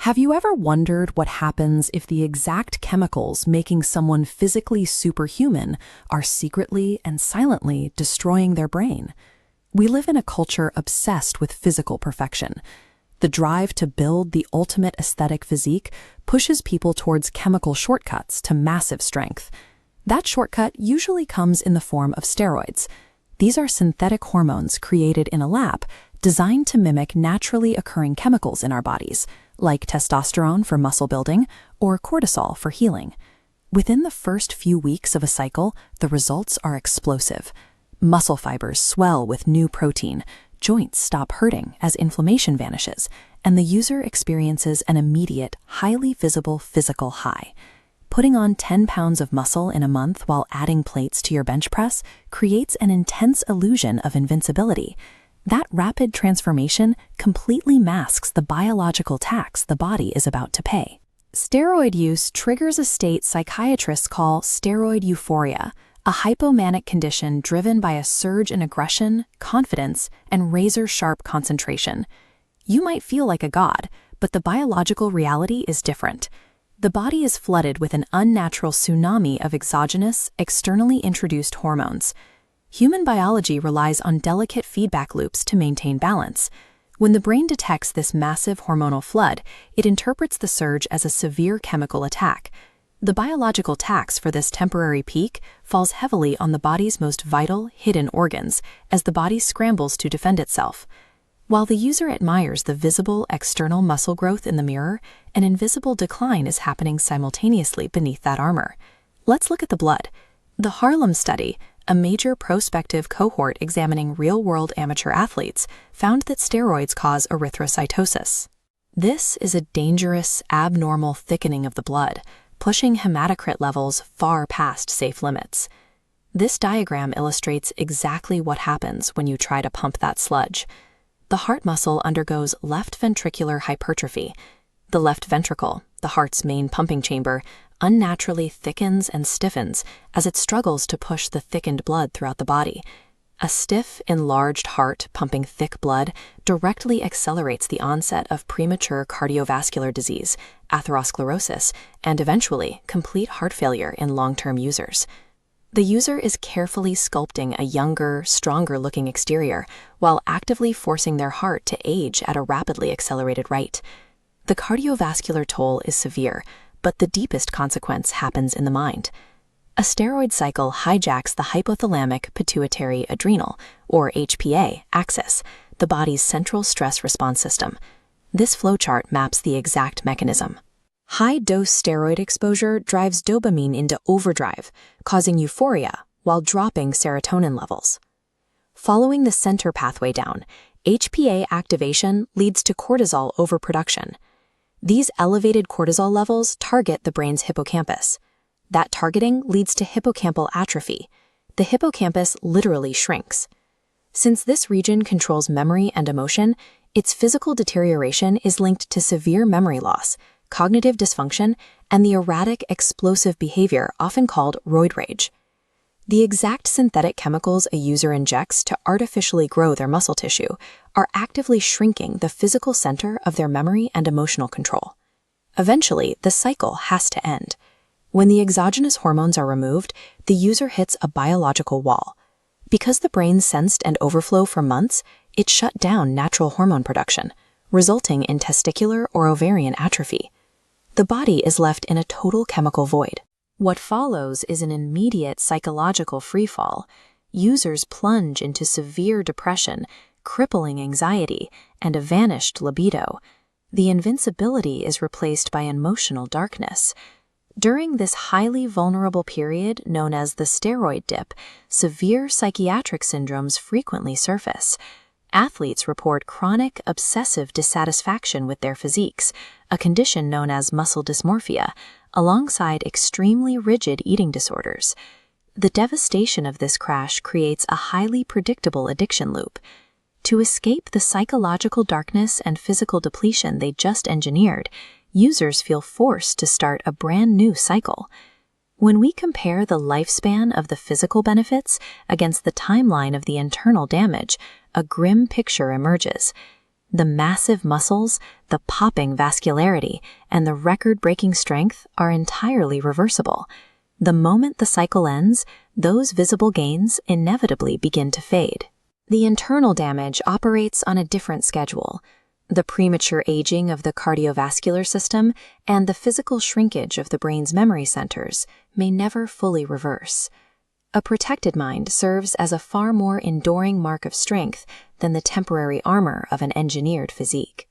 Have you ever wondered what happens if the exact chemicals making someone physically superhuman are secretly and silently destroying their brain? We live in a culture obsessed with physical perfection. The drive to build the ultimate aesthetic physique pushes people towards chemical shortcuts to massive strength. That shortcut usually comes in the form of steroids. These are synthetic hormones created in a lab designed to mimic naturally occurring chemicals in our bodies, like testosterone for muscle building or cortisol for healing. Within the first few weeks of a cycle, the results are explosive. Muscle fibers swell with new protein, joints stop hurting as inflammation vanishes, and the user experiences an immediate, highly visible physical high. Putting on 10 pounds of muscle in a month while adding plates to your bench press creates an intense illusion of invincibility. That rapid transformation completely masks the biological tax the body is about to pay. Steroid use triggers a state psychiatrists call steroid euphoria, a hypomanic condition driven by a surge in aggression, confidence, and razor-sharp concentration. You might feel like a god, but the biological reality is different. The body is flooded with an unnatural tsunami of exogenous, externally introduced hormones. Human biology relies on delicate feedback loops to maintain balance. When the brain detects this massive hormonal flood, it interprets the surge as a severe chemical attack. The biological tax for this temporary peak falls heavily on the body's most vital, hidden organs as the body scrambles to defend itself. While the user admires the visible external muscle growth in the mirror, an invisible decline is happening simultaneously beneath that armor. Let's look at the blood. The Harlem study, a major prospective cohort examining real-world amateur athletes, found that steroids cause erythrocytosis. This is a dangerous, abnormal thickening of the blood, pushing hematocrit levels far past safe limits. This diagram illustrates exactly what happens when you try to pump that sludge. The heart muscle undergoes left ventricular hypertrophy. The left ventricle, the heart's main pumping chamber, unnaturally thickens and stiffens as it struggles to push the thickened blood throughout the body. A stiff, enlarged heart pumping thick blood directly accelerates the onset of premature cardiovascular disease, atherosclerosis, and eventually complete heart failure in long-term users. The user is carefully sculpting a younger, stronger-looking exterior while actively forcing their heart to age at a rapidly accelerated rate. The cardiovascular toll is severe, but the deepest consequence happens in the mind. A steroid cycle hijacks the hypothalamic pituitary adrenal, or HPA, axis, the body's central stress response system. This flowchart maps the exact mechanism. High-dose steroid exposure drives dopamine into overdrive, causing euphoria while dropping serotonin levels. Following the center pathway down, HPA activation leads to cortisol overproduction. These elevated cortisol levels target the brain's hippocampus. That targeting leads to hippocampal atrophy. The hippocampus literally shrinks. Since this region controls memory and emotion, its physical deterioration is linked to severe memory loss, cognitive dysfunction, and the erratic, explosive behavior often called roid rage. The exact synthetic chemicals a user injects to artificially grow their muscle tissue are actively shrinking the physical center of their memory and emotional control. Eventually, the cycle has to end. When the exogenous hormones are removed, the user hits a biological wall. Because the brain sensed an overflow for months, it shut down natural hormone production, resulting in testicular or ovarian atrophy. The body is left in a total chemical void. What follows is an immediate psychological freefall. Users plunge into severe depression, crippling anxiety, and a vanished libido. The invincibility is replaced by emotional darkness. During this highly vulnerable period, known as the steroid dip, severe psychiatric syndromes frequently surface. Athletes report chronic, obsessive dissatisfaction with their physiques, a condition known as muscle dysmorphia, alongside extremely rigid eating disorders. The devastation of this crash creates a highly predictable addiction loop. To escape the psychological darkness and physical depletion they just engineered, users feel forced to start a brand new cycle. When we compare the lifespan of the physical benefits against the timeline of the internal damage, a grim picture emerges. The massive muscles, the popping vascularity, and the record-breaking strength are entirely reversible. The moment the cycle ends, those visible gains inevitably begin to fade. The internal damage operates on a different schedule. The premature aging of the cardiovascular system and the physical shrinkage of the brain's memory centers may never fully reverse. A protected mind serves as a far more enduring mark of strength than the temporary armor of an engineered physique.